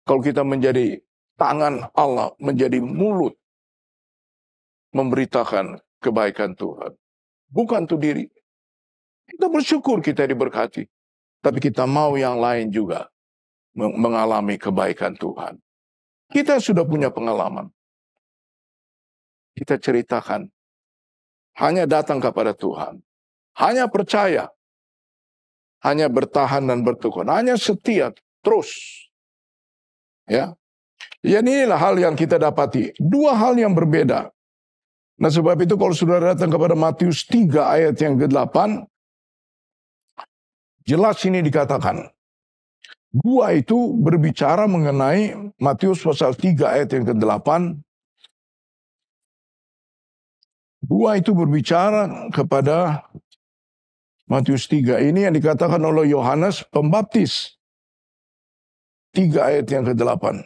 kalau kita menjadi tangan Allah, menjadi mulut memberitakan kebaikan Tuhan. Bukan untuk diri. Kita bersyukur kita diberkati. Tapi kita mau yang lain juga mengalami kebaikan Tuhan. Kita sudah punya pengalaman. Kita ceritakan. Hanya datang kepada Tuhan. Hanya percaya. Hanya bertahan dan bertekun. Hanya setia terus. Ya. Ya, inilah hal yang kita dapati. Dua hal yang berbeda. Nah, sebab itu kalau saudara datang kepada Matius 3 ayat yang ke-8, jelas ini dikatakan. Dua itu berbicara mengenai Matius pasal 3 ayat yang ke-8. Dua itu berbicara kepada Matius 3 ini yang dikatakan oleh Yohanes Pembaptis. 3 ayat yang ke-8.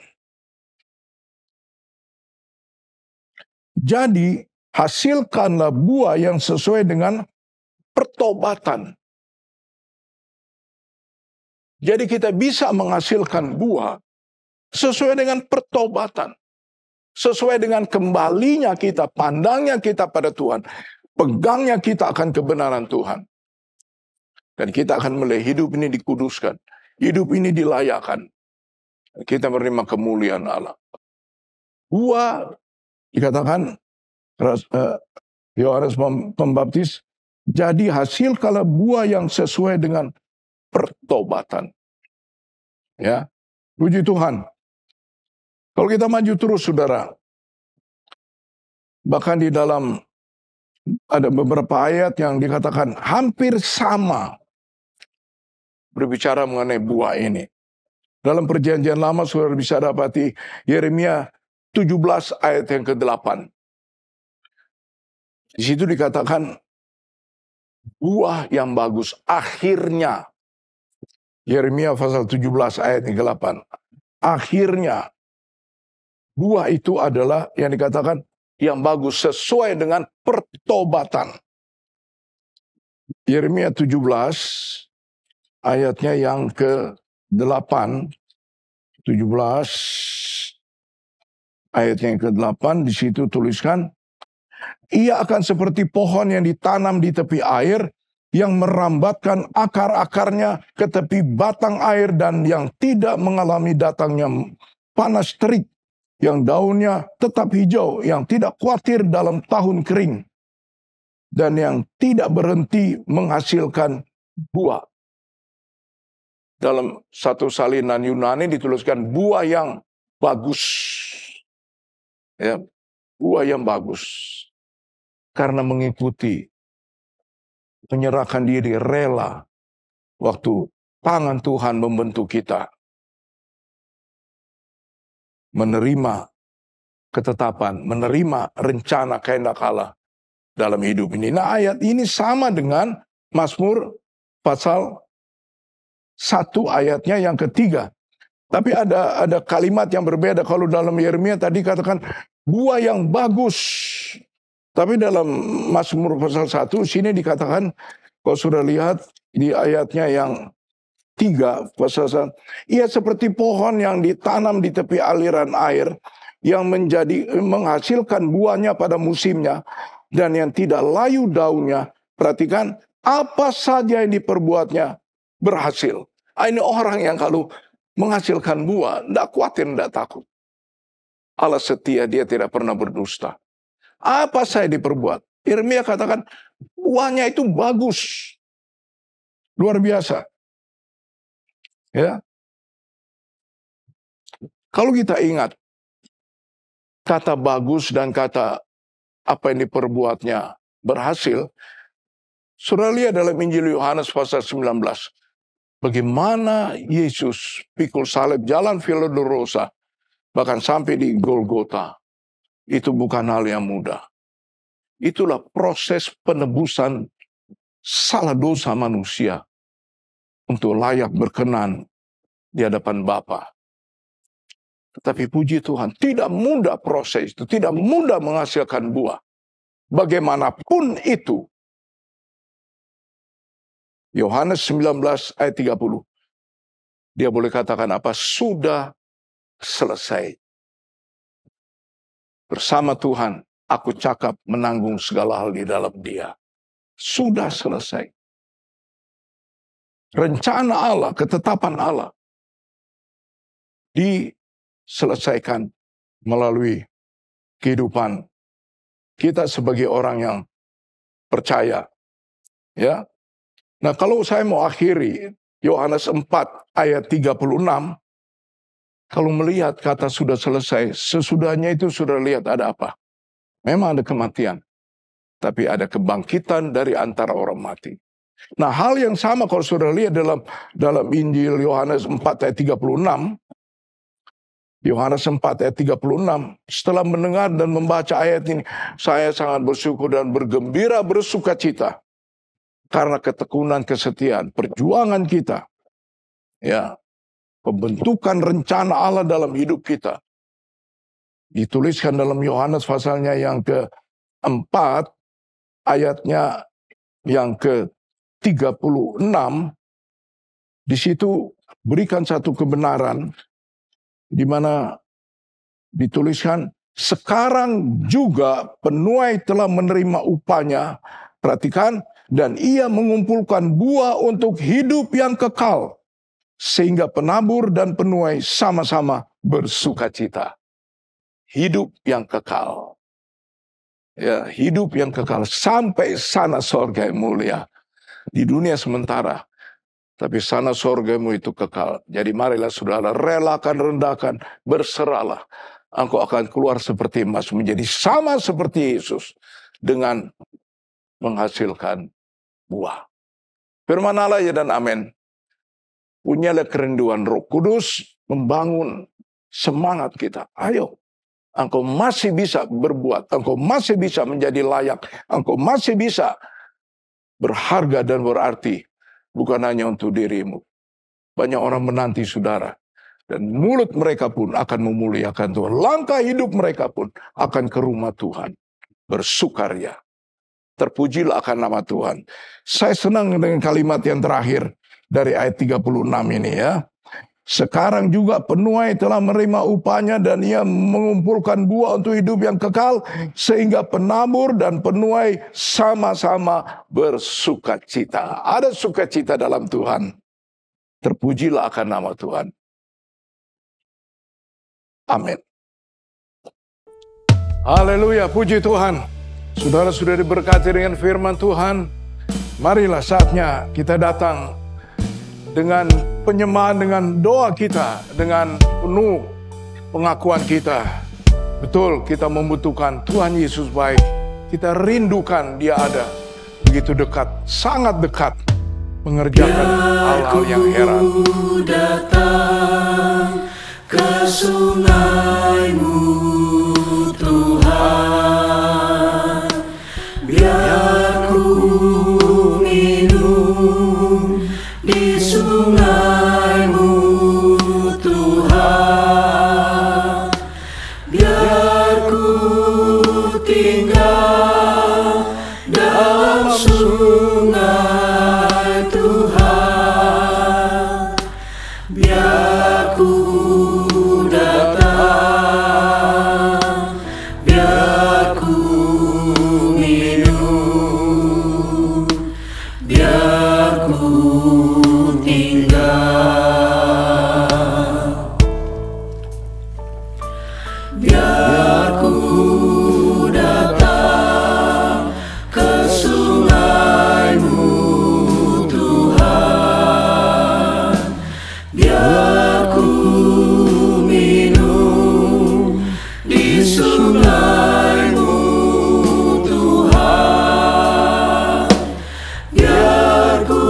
Jadi hasilkanlah buah yang sesuai dengan pertobatan. Jadi kita bisa menghasilkan buah sesuai dengan pertobatan. Sesuai dengan kembalinya kita, pandangnya kita pada Tuhan. Pegangnya kita akan kebenaran Tuhan. Dan kita akan melihat hidup ini dikuduskan. Hidup ini dilayakkan. Kita menerima kemuliaan Allah. Buah, dikatakan Yohanes Pembaptis, jadi hasilkanlah buah yang sesuai dengan pertobatan. Ya, puji Tuhan. Kalau kita maju terus, saudara, bahkan di dalam ada beberapa ayat yang dikatakan hampir sama berbicara mengenai buah ini. Dalam perjanjian lama saudara bisa dapati Yeremia 17 ayat yang ke-8. Di situ dikatakan buah yang bagus akhirnya. Yeremia pasal 17 ayat yang ke-8. Akhirnya buah itu adalah yang dikatakan yang bagus sesuai dengan pertobatan. Yeremia 17 ayatnya yang ke-8. 17 ayatnya yang ke-8 di situ tuliskan, ia akan seperti pohon yang ditanam di tepi air, yang merambatkan akar-akarnya ke tepi batang air dan yang tidak mengalami datangnya panas terik, yang daunnya tetap hijau, yang tidak khawatir dalam tahun kering, dan yang tidak berhenti menghasilkan buah. Dalam satu salinan Yunani dituliskan buah yang bagus. Ya, buah yang bagus. Karena mengikuti, menyerahkan diri, rela. Waktu tangan Tuhan membentuk kita. Menerima ketetapan, menerima rencana kehendak Allah dalam hidup ini. Nah, ayat ini sama dengan Mazmur pasal 1 ayatnya yang ketiga. Tapi ada kalimat yang berbeda. Kalau dalam Yeremia tadi katakan buah yang bagus. Tapi dalam Mazmur pasal 1 sini dikatakan, kalau sudah lihat di ayatnya yang 3 pasal 1, ia seperti pohon yang ditanam di tepi aliran air, yang menghasilkan buahnya pada musimnya, dan yang tidak layu daunnya. Perhatikan, apa saja yang diperbuatnya berhasil. Ini orang yang kalau menghasilkan buah, tidak khawatir, tidak takut. Allah setia, dia tidak pernah berdusta. Apa saya diperbuat? Yeremia katakan, buahnya itu bagus. Luar biasa. Ya. Kalau kita ingat, kata bagus dan kata apa yang diperbuatnya berhasil, saudara lihat dalam Injil Yohanes pasal 19. Bagaimana Yesus pikul salib jalan Via Dolorosa, bahkan sampai di Golgota. Itu bukan hal yang mudah. Itulah proses penebusan salah dosa manusia untuk layak berkenan di hadapan Bapa. Tetapi puji Tuhan, tidak mudah proses itu, tidak mudah menghasilkan buah. Bagaimanapun itu. Yohanes 19 ayat 30. Dia boleh katakan apa? Sudah selesai. Bersama Tuhan, aku cakap menanggung segala hal di dalam Dia. Sudah selesai. Rencana Allah, ketetapan Allah diselesaikan melalui kehidupan kita sebagai orang yang percaya. Ya. Nah, kalau saya mau akhiri Yohanes 4 ayat 36, kalau melihat kata sudah selesai, sesudahnya itu sudah lihat ada apa? Memang ada kematian, tapi ada kebangkitan dari antara orang mati. Nah, hal yang sama kalau sudah lihat dalam Injil Yohanes 4 ayat 36, Yohanes 4 ayat 36, setelah mendengar dan membaca ayat ini, saya sangat bersyukur dan bergembira bersukacita karena ketekunan kesetiaan, perjuangan kita, ya, pembentukan rencana Allah dalam hidup kita. Dituliskan dalam Yohanes pasalnya yang ke-4, ayatnya yang ke-36, di situ berikan satu kebenaran, di mana dituliskan, sekarang juga penuai telah menerima upahnya, perhatikan, dan ia mengumpulkan buah untuk hidup yang kekal, sehingga penabur dan penuai sama-sama bersukacita. Hidup yang kekal. Ya, hidup yang kekal sampai sana sorga yang mulia. Di dunia sementara, tapi sana sorgamu itu kekal. Jadi marilah saudara, relakan, rendahkan, berserahlah. Engkau akan keluar seperti emas, menjadi sama seperti Yesus dengan menghasilkan buah. Firman Allah ya dan amin. Punyalah kerinduan Roh Kudus membangun semangat kita. Ayo, engkau masih bisa berbuat, engkau masih bisa menjadi layak, engkau masih bisa berharga dan berarti. Bukan hanya untuk dirimu. Banyak orang menanti saudara. Dan mulut mereka pun akan memuliakan Tuhan. Langkah hidup mereka pun akan ke rumah Tuhan. Bersukaria. Terpujilah akan nama Tuhan. Saya senang dengan kalimat yang terakhir dari ayat 36 ini ya. Sekarang juga penuai telah menerima upahnya dan ia mengumpulkan buah untuk hidup yang kekal. Sehingga penabur dan penuai sama-sama bersukacita. Ada sukacita dalam Tuhan. Terpujilah akan nama Tuhan. Amin. Haleluya, puji Tuhan. Saudara sudah diberkati dengan firman Tuhan. Marilah saatnya kita datang dengan penyembahan, dengan doa kita, dengan penuh pengakuan kita. Betul, kita membutuhkan Tuhan Yesus baik. Kita rindukan Dia ada begitu dekat, sangat dekat, mengerjakan hal-hal yang heran. Datang ke sungai-Mu Tuhan, biar ku minum di sungai-Mu Tuhan, biar ku tinggal dalam sungai Tuhan, biar ku datang, biar ku minum, biar ku tinggal, biar ku datang ke sungai-Mu Tuhan, biar ku minum di sungai-Mu Tuhan, biar ku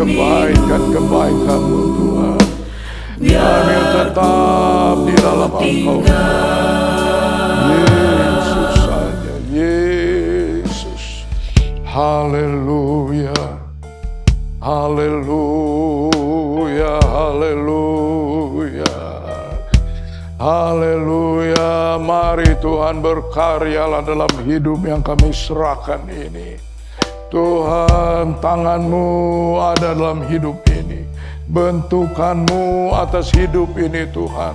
kebaikan-kebaikan-Mu Tuhan. Kami tetap di dalam Engkau. Yesus saja, Yesus. Haleluya, haleluya, haleluya, haleluya. Mari Tuhan berkaryalah dalam hidup yang kami serahkan ini. Tuhan, tangan-Mu ada dalam hidup ini. Bentukan-Mu atas hidup ini Tuhan.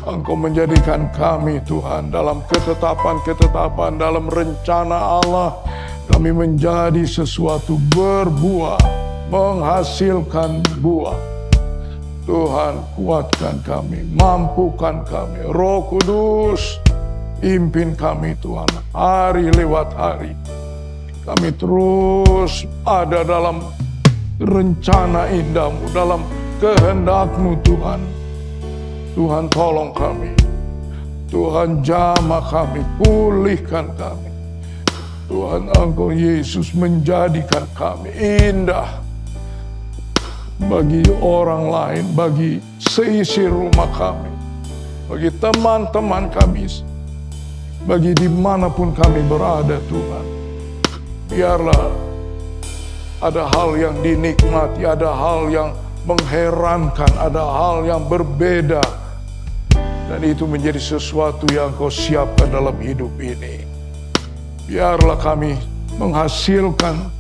Engkau menjadikan kami Tuhan dalam ketetapan-ketetapan, dalam rencana Allah. Kami menjadi sesuatu berbuah, menghasilkan buah. Tuhan, kuatkan kami, mampukan kami. Roh Kudus, pimpin kami Tuhan, hari lewat hari. Kami terus ada dalam rencana indah-Mu, dalam kehendak-Mu Tuhan. Tuhan, tolong kami. Tuhan, jamah kami, pulihkan kami. Tuhan, Engkau Yesus menjadikan kami indah bagi orang lain, bagi seisi rumah kami, bagi teman-teman kami, bagi dimanapun kami berada Tuhan. Biarlah ada hal yang dinikmati, ada hal yang mengherankan, ada hal yang berbeda. Dan itu menjadi sesuatu yang Kau siapkan dalam hidup ini. Biarlah kami menghasilkan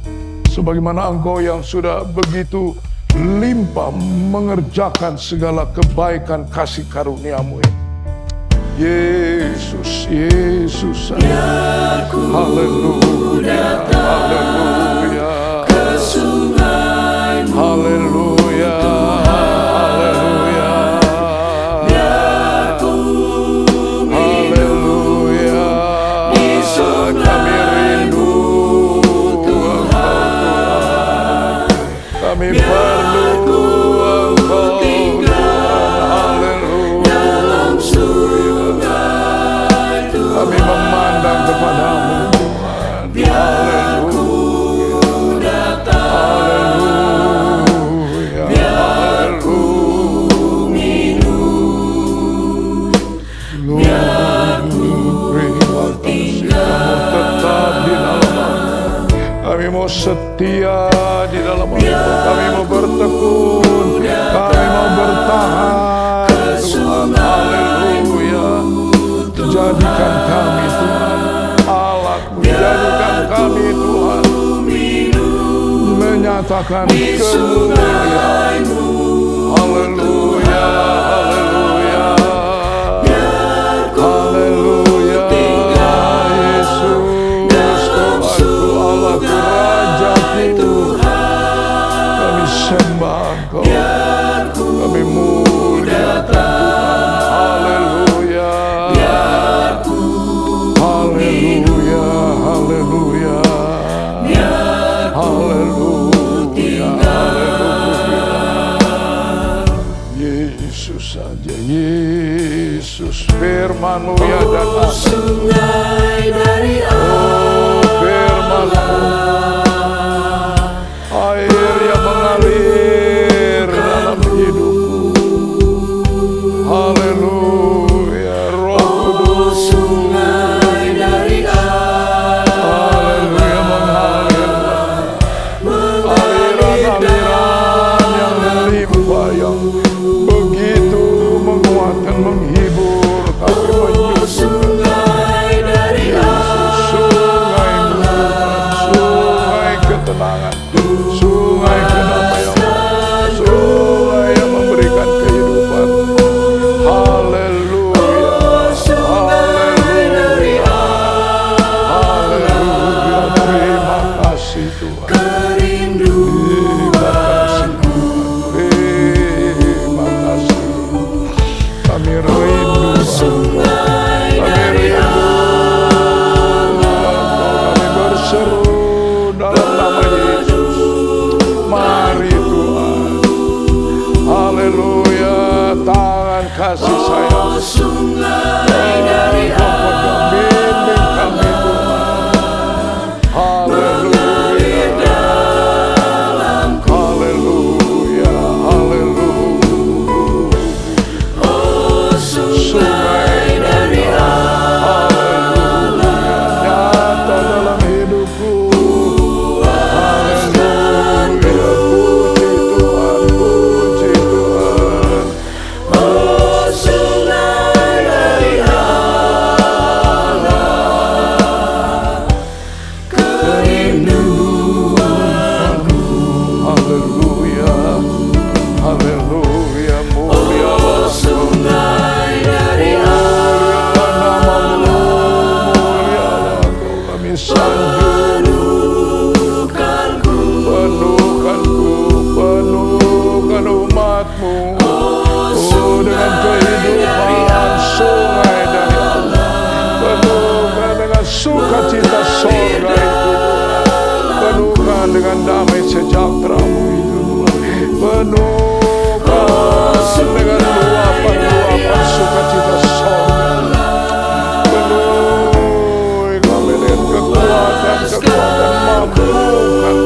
sebagaimana Engkau yang sudah begitu limpah mengerjakan segala kebaikan kasih karunia-Mu ini. Yesus, Yesus, haleluya, haleluya, haleluya, haleluya, haleluya. Kami rindu Engkau, kami perlu Engkau, haleluya. Kami memandang kepadamu Tuhan, haleluya, haleluya, haleluya. Terima kasih kamu tetap di dalam Engkau. Kami mau setia di dalam Engkau. Kami mau bertekun, kami mau bertahan Tuhan, haleluya. Jadikan kami Tuhan alat-Mu, jadikan kami Tuhan menyatakan kemuliaan-Mu, haleluya, haleluya, haleluya. Yesus, Tuhanku, Allahku, Rajaku, kami sembah Engkau, kami muliakan Tuhan, haleluya, haleluya, haleluya, haleluya, haleluya. Yesus saja, Yesus, firman-Mu ya dan sungai dari firman-Mu, air yang mengalir dalam hidupku, haleluya. Roh Kudus, sungai dari haleluya, mengalir, aliran-aliran yang melimpah, yang begitu menguatkan, menghibur, kami menyusun sungai dari sungai ketenangan, sungai kedamaian, sungai yang memberikan kehidupan. Haleluya, haleluya, haleluya. Terima kasih Tuhan. Terima kasih Tuhan. Terima kasih. Kami rindu Engkau. Kami rindu Engkau. Kami berseru dalam nama Yesus. Mari Tuhan. Haleluya. Tangan kasih sayang. Engkau pegang, bimbing kami Tuhan. Haleluya. Haleluya. penuhkan dengan luapan-luapan sukacita sorga. Penuhi kami dengan kekuatan mampukan.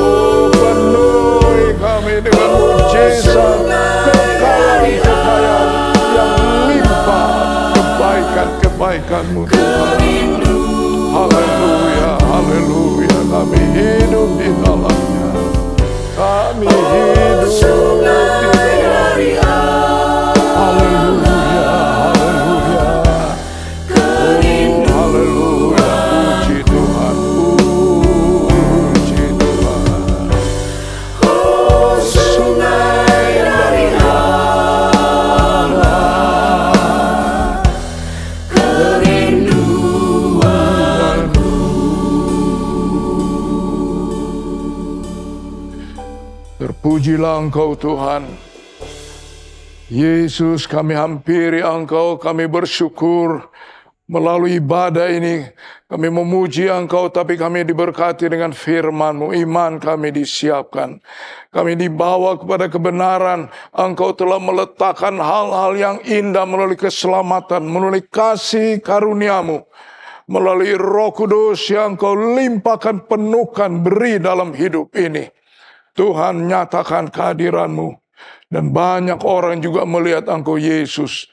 Oh, penuhi kami dengan mujizat kekayaan yang limpah, kebaikan-kebaikan-Mu Tuhan. Haleluya, haleluya, kami hidup di dalamnya. Kami hidup di dalamnya. Haleluya, haleluya. Oh, haleluya, puji Tuhan, puji Tuhan. Oh, sungai dari Allah, kerinduanku. Terpujilah Engkau Tuhan. Yesus, kami hampiri Engkau, kami bersyukur melalui ibadah ini. Kami memuji Engkau, tapi kami diberkati dengan firman-Mu. Iman kami disiapkan. Kami dibawa kepada kebenaran. Engkau telah meletakkan hal-hal yang indah melalui keselamatan, melalui kasih karunia-Mu. Melalui Roh Kudus yang Engkau limpahkan, penuhkan, beri dalam hidup ini. Tuhan, nyatakan kehadiran-Mu. Dan banyak orang juga melihat Engkau Yesus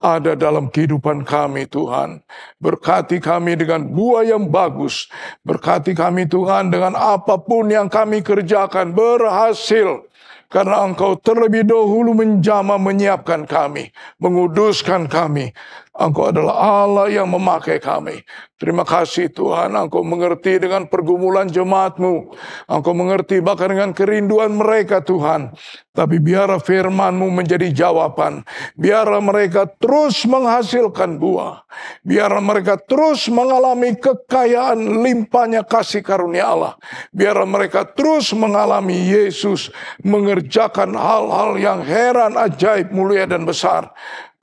ada dalam kehidupan kami Tuhan. Berkati kami dengan buah yang bagus. Berkati kami Tuhan dengan apapun yang kami kerjakan berhasil. Karena Engkau terlebih dahulu menjamah menyiapkan kami. Menguduskan kami. Engkau adalah Allah yang memakai kami. Terima kasih Tuhan, Engkau mengerti dengan pergumulan jemaat-Mu. Engkau mengerti bahkan dengan kerinduan mereka Tuhan. Tapi biarlah firman-Mu menjadi jawaban. Biarlah mereka terus menghasilkan buah. Biarlah mereka terus mengalami kekayaan limpahnya kasih karunia Allah. Biarlah mereka terus mengalami Yesus mengerjakan hal-hal yang heran, ajaib, mulia dan besar.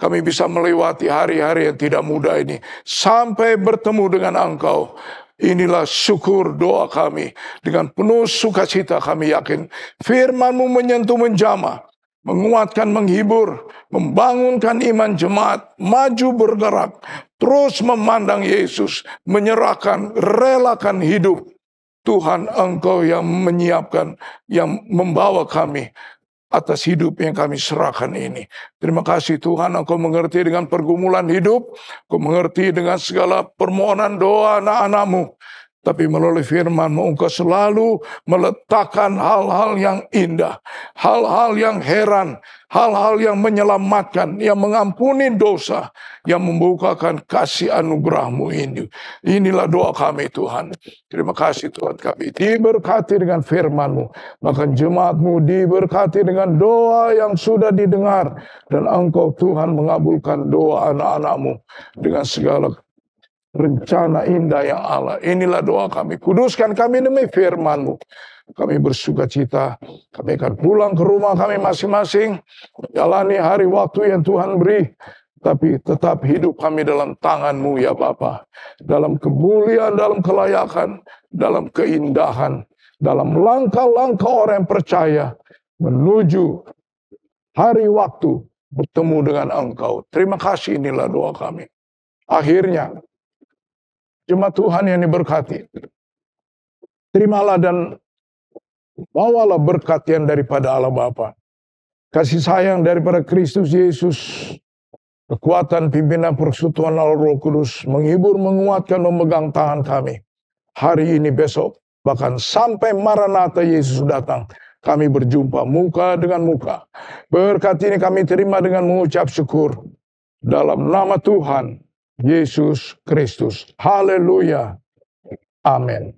Kami bisa melewati hari-hari yang tidak mudah ini sampai bertemu dengan Engkau. Inilah syukur doa kami. Dengan penuh sukacita kami yakin firman-Mu menyentuh menjamah, menguatkan, menghibur, membangunkan iman jemaat, maju bergerak, terus memandang Yesus, menyerahkan, relakan hidup. Tuhan, Engkau yang menyiapkan, yang membawa kami atas hidup yang kami serahkan ini. Terima kasih Tuhan, Engkau mengerti dengan pergumulan hidup, Engkau mengerti dengan segala permohonan doa anak-anak-Mu. Tapi melalui firman-Mu, Engkau selalu meletakkan hal-hal yang indah, hal-hal yang heran, hal-hal yang menyelamatkan, yang mengampuni dosa, yang membukakan kasih anugerah-Mu ini. Inilah doa kami Tuhan. Terima kasih Tuhan, kami diberkati dengan firman-Mu. Bahkan jemaat-Mu diberkati dengan doa yang sudah didengar. Dan Engkau Tuhan mengabulkan doa anak-anak-Mu dengan segala rencana indah yang Allah. Inilah doa kami. Kuduskan kami demi firman-Mu. Kami bersuka cita. Kami akan pulang ke rumah kami masing-masing. Jalani hari waktu yang Tuhan beri. Tapi tetap hidup kami dalam tangan-Mu ya Bapa. Dalam kemuliaan, dalam kelayakan, dalam keindahan. Dalam langkah-langkah orang yang percaya. Menuju hari waktu bertemu dengan Engkau. Terima kasih, inilah doa kami. Akhirnya, jemaat Tuhan yang diberkati, terimalah dan bawalah berkat yang daripada Allah Bapa, kasih sayang daripada Kristus Yesus, kekuatan pimpinan persekutuan Allah Roh Kudus, menghibur, menguatkan, memegang tangan kami, hari ini, besok, bahkan sampai Maranatha Yesus datang, kami berjumpa muka dengan muka. Berkat ini kami terima dengan mengucap syukur, dalam nama Tuhan Yesus Kristus. Haleluya. Amin.